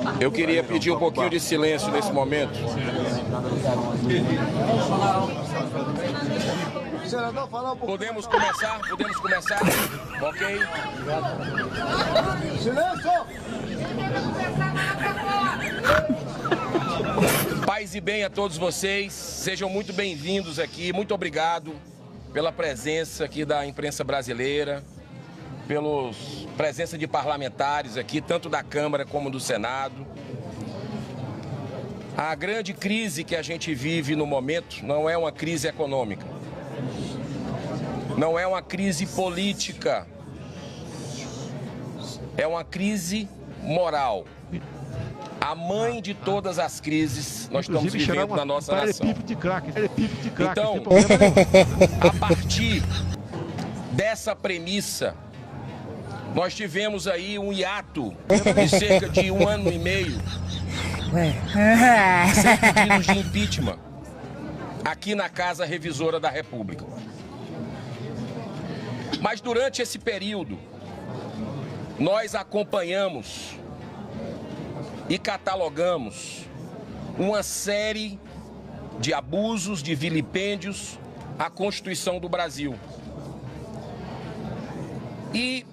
Eu queria pedir um pouquinho de silêncio nesse momento. Podemos começar? Podemos começar? Ok? Silêncio! Paz e bem a todos vocês. Sejam muito bem-vindos aqui. Muito obrigado pela presença aqui da imprensa brasileira, pela presença de parlamentares aqui, tanto da Câmara como do Senado. A grande crise que a gente vive no momento não é uma crise econômica, não é uma crise política, é uma crise moral. A mãe de todas as crises nós estamos vivendo na nossa nação. Então, a partir dessa premissa, nós tivemos aí um hiato de cerca de 1 ano e meio, sem pedidos de impeachment, aqui na Casa Revisora da República. Mas durante esse período, nós acompanhamos e catalogamos uma série de abusos, de vilipêndios à Constituição do Brasil. E,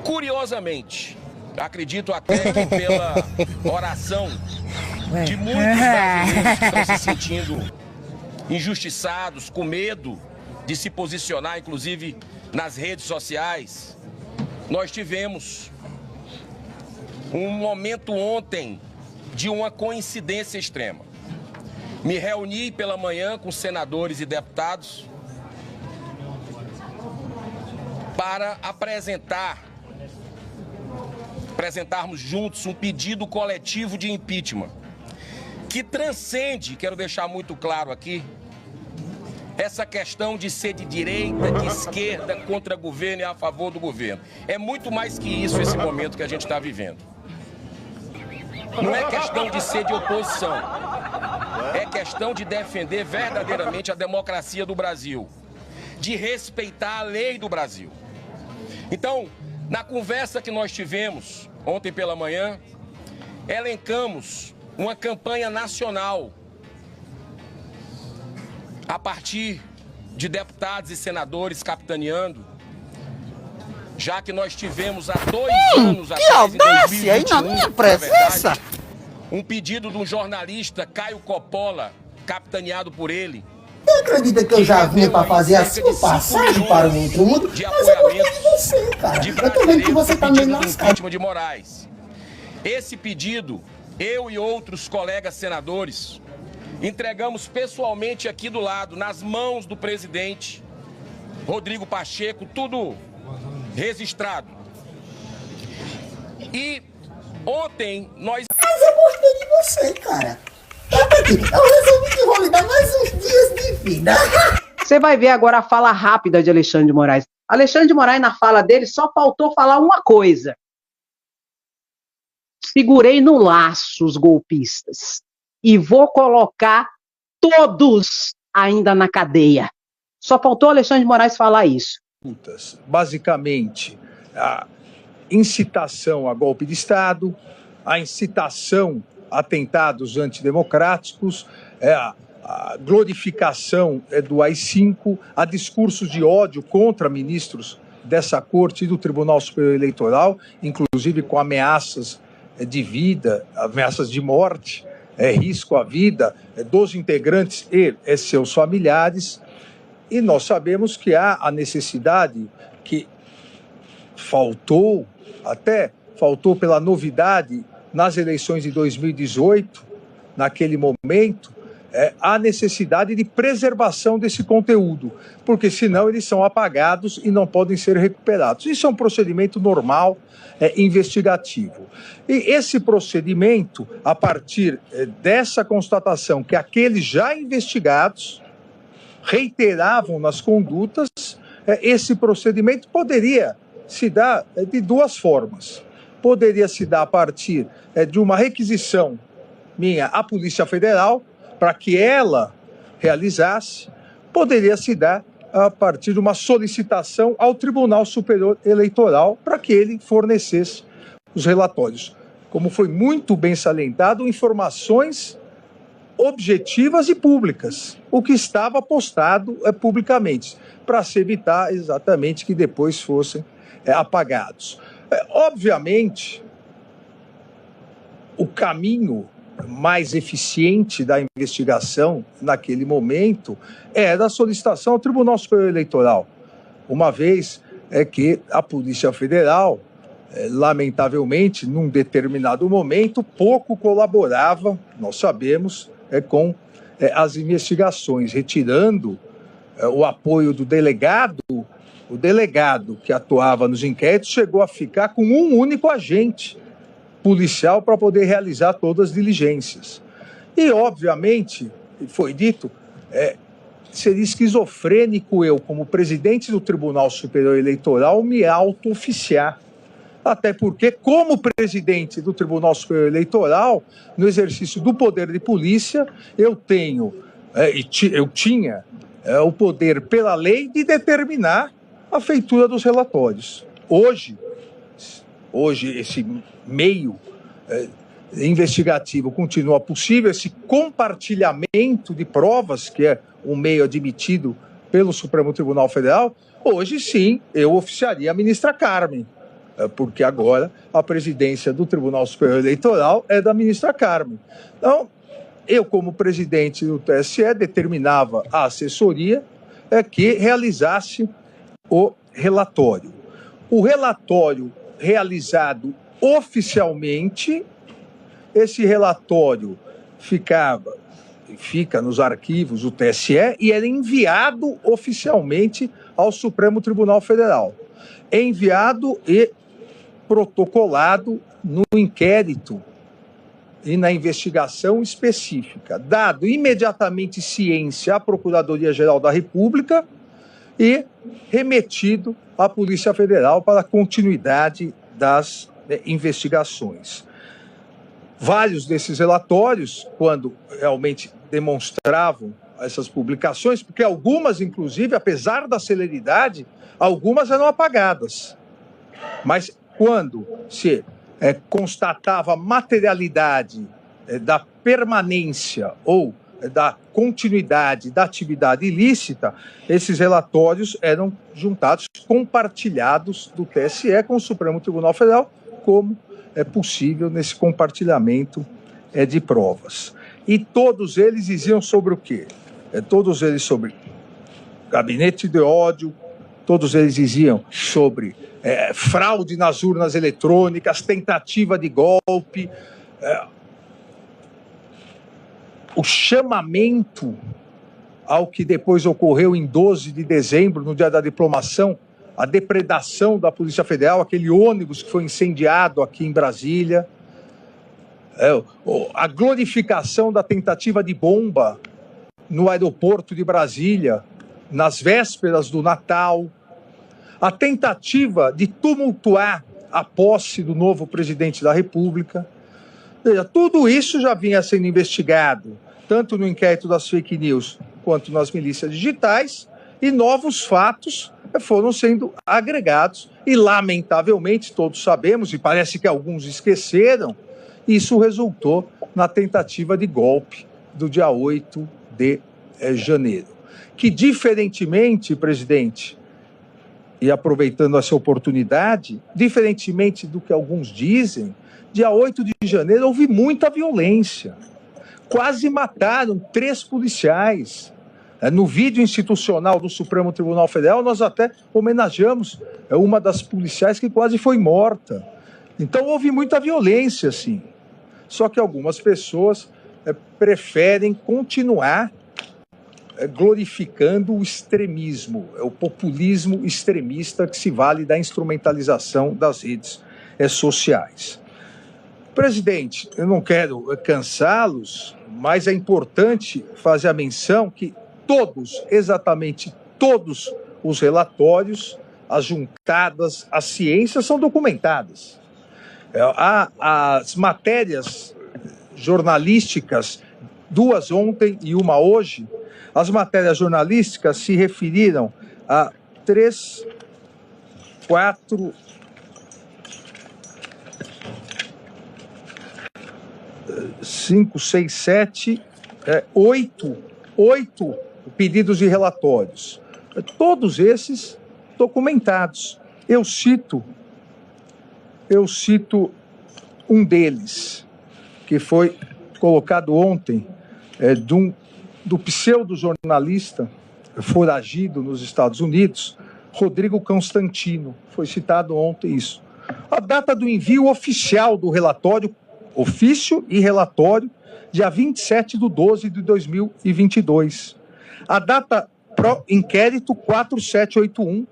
curiosamente, acredito até que pela oração de muitos brasileiros que estão se sentindo injustiçados, com medo de se posicionar, inclusive nas redes sociais, nós tivemos um momento ontem de uma coincidência extrema. Me reuni pela manhã com senadores e deputados para apresentarmos juntos um pedido coletivo de impeachment que transcende, quero deixar muito claro aqui, essa questão de ser de direita, de esquerda, contra o governo e a favor do governo. É muito mais que isso esse momento que a gente está vivendo. Não é questão de ser de oposição, é questão de defender verdadeiramente a democracia do Brasil, de respeitar a lei do Brasil. Então, na conversa que nós tivemos ontem pela manhã, elencamos uma campanha nacional a partir de deputados e senadores capitaneando, já que nós tivemos há 2 anos atrás, em 2021, na verdade, um pedido de um jornalista, Caio Coppola, capitaneado por ele. Você acredita que eu já vim para fazer a sua passagem para o outro mundo? De apoiamento de você, cara. Eu tô vendo que você tá meio lascado. De Moraes. Esse pedido, eu e outros colegas senadores entregamos pessoalmente aqui do lado, nas mãos do presidente Rodrigo Pacheco, tudo registrado. E ontem nós... Mas eu gostei de você, cara. Eu resolvi que vou lhe dar mais uns dias de vida. Você vai ver agora a fala rápida de Alexandre de Moraes. Alexandre de Moraes, na fala dele, só faltou falar uma coisa. Segurei no laço os golpistas e vou colocar todos ainda na cadeia. Só faltou Alexandre de Moraes falar isso. Basicamente, a incitação a golpe de Estado, a incitação a atentados antidemocráticos, a glorificação do AI-5, a discursos de ódio contra ministros dessa corte e do Tribunal Superior Eleitoral, inclusive com ameaças de vida, ameaças de morte, risco à vida dos integrantes e seus familiares. E nós sabemos que há a necessidade que faltou pela novidade nas eleições de 2018, naquele momento, há necessidade de preservação desse conteúdo, porque senão eles são apagados e não podem ser recuperados. Isso é um procedimento normal, investigativo. E esse procedimento, a partir dessa constatação que aqueles já investigados reiteravam nas condutas, esse procedimento poderia se dar de 2 formas. Poderia se dar a partir de uma requisição minha à Polícia Federal, para que ela realizasse, poderia se dar a partir de uma solicitação ao Tribunal Superior Eleitoral para que ele fornecesse os relatórios. Como foi muito bem salientado, informações objetivas e públicas, o que estava postado publicamente, para se evitar exatamente que depois fossem apagados. Obviamente, o caminho mais eficiente da investigação naquele momento era a solicitação ao Tribunal Superior Eleitoral, uma vez que a Polícia Federal, lamentavelmente, num determinado momento, pouco colaborava, nós sabemos, com as investigações, retirando o apoio do delegado. O delegado que atuava nos inquéritos chegou a ficar com um único agente policial para poder realizar todas as diligências. E, obviamente, foi dito, seria esquizofrênico eu, como presidente do Tribunal Superior Eleitoral, me auto-oficiar. Até porque, como presidente do Tribunal Superior Eleitoral, no exercício do poder de polícia, eu tinha o poder pela lei de determinar a feitura dos relatórios. Hoje esse meio investigativo continua possível, esse compartilhamento de provas, que é um meio admitido pelo Supremo Tribunal Federal. Hoje sim, eu oficiaria a ministra Carmen, porque agora a presidência do Tribunal Superior Eleitoral é da ministra Carmen. Então, eu, como presidente do TSE, determinava a assessoria que realizasse o relatório. O relatório realizado oficialmente, esse relatório fica nos arquivos do TSE e era enviado oficialmente ao Supremo Tribunal Federal. É enviado e protocolado no inquérito e na investigação específica, dado imediatamente ciência à Procuradoria-Geral da República e remetido à Polícia Federal para a continuidade das investigações. Vários desses relatórios, quando realmente demonstravam essas publicações, porque algumas, inclusive, apesar da celeridade, algumas eram apagadas. Mas quando se constatava a materialidade da permanência ou da continuidade da atividade ilícita, esses relatórios eram juntados, compartilhados do TSE com o Supremo Tribunal Federal, como é possível nesse compartilhamento de provas. E todos eles diziam sobre o quê? Todos eles sobre gabinete de ódio, todos eles diziam sobre fraude nas urnas eletrônicas, tentativa de golpe, o chamamento ao que depois ocorreu em 12 de dezembro, no dia da diplomação, a depredação da Polícia Federal, aquele ônibus que foi incendiado aqui em Brasília, a glorificação da tentativa de bomba no aeroporto de Brasília, nas vésperas do Natal, a tentativa de tumultuar a posse do novo presidente da República. Veja, tudo isso já vinha sendo investigado, tanto no inquérito das fake news quanto nas milícias digitais, e novos fatos foram sendo agregados e, lamentavelmente, todos sabemos, e parece que alguns esqueceram, isso resultou na tentativa de golpe do dia 8 de janeiro. Que, diferentemente, presidente, e aproveitando essa oportunidade, diferentemente do que alguns dizem, dia 8 de janeiro houve muita violência. Quase mataram 3 policiais. No vídeo institucional do Supremo Tribunal Federal, nós até homenageamos uma das policiais que quase foi morta. Então houve muita violência, sim. Só que algumas pessoas preferem continuar glorificando o extremismo, o populismo extremista que se vale da instrumentalização das redes sociais. Presidente, eu não quero cansá-los, mas é importante fazer a menção que todos, exatamente todos os relatórios, as juntadas, as ciências são documentadas. As matérias jornalísticas, 2 ontem e 1 hoje, as matérias jornalísticas se referiram a 3, 4, 5, 6, 7, 8 pedidos de relatórios. Todos esses documentados. Eu cito um deles, que foi colocado ontem, do pseudo-jornalista foragido nos Estados Unidos, Rodrigo Constantino. Foi citado ontem isso. A data do envio oficial do relatório, ofício e relatório, dia 27/12/2022. A data pro inquérito 4781,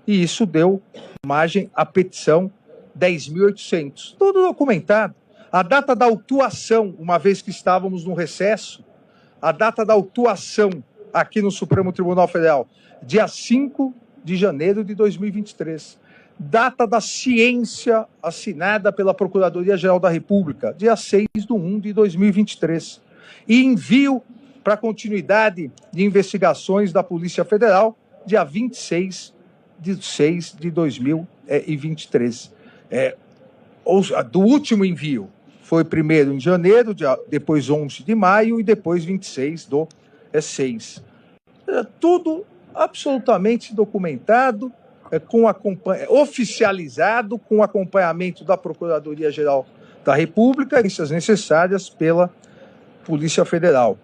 e isso deu margem à petição 10.800. Tudo documentado. A data da autuação, uma vez que estávamos no recesso, a data da autuação aqui no Supremo Tribunal Federal, dia 5 de janeiro de 2023. Data da ciência assinada pela Procuradoria-Geral da República, dia 6/1/2023. E envio para continuidade de investigações da Polícia Federal, dia 26/6/2023. Do último envio foi primeiro em janeiro, depois 11 de maio e depois 26/6. Tudo absolutamente documentado, oficializado, com acompanhamento da Procuradoria-Geral da República, e necessárias pela Polícia Federal.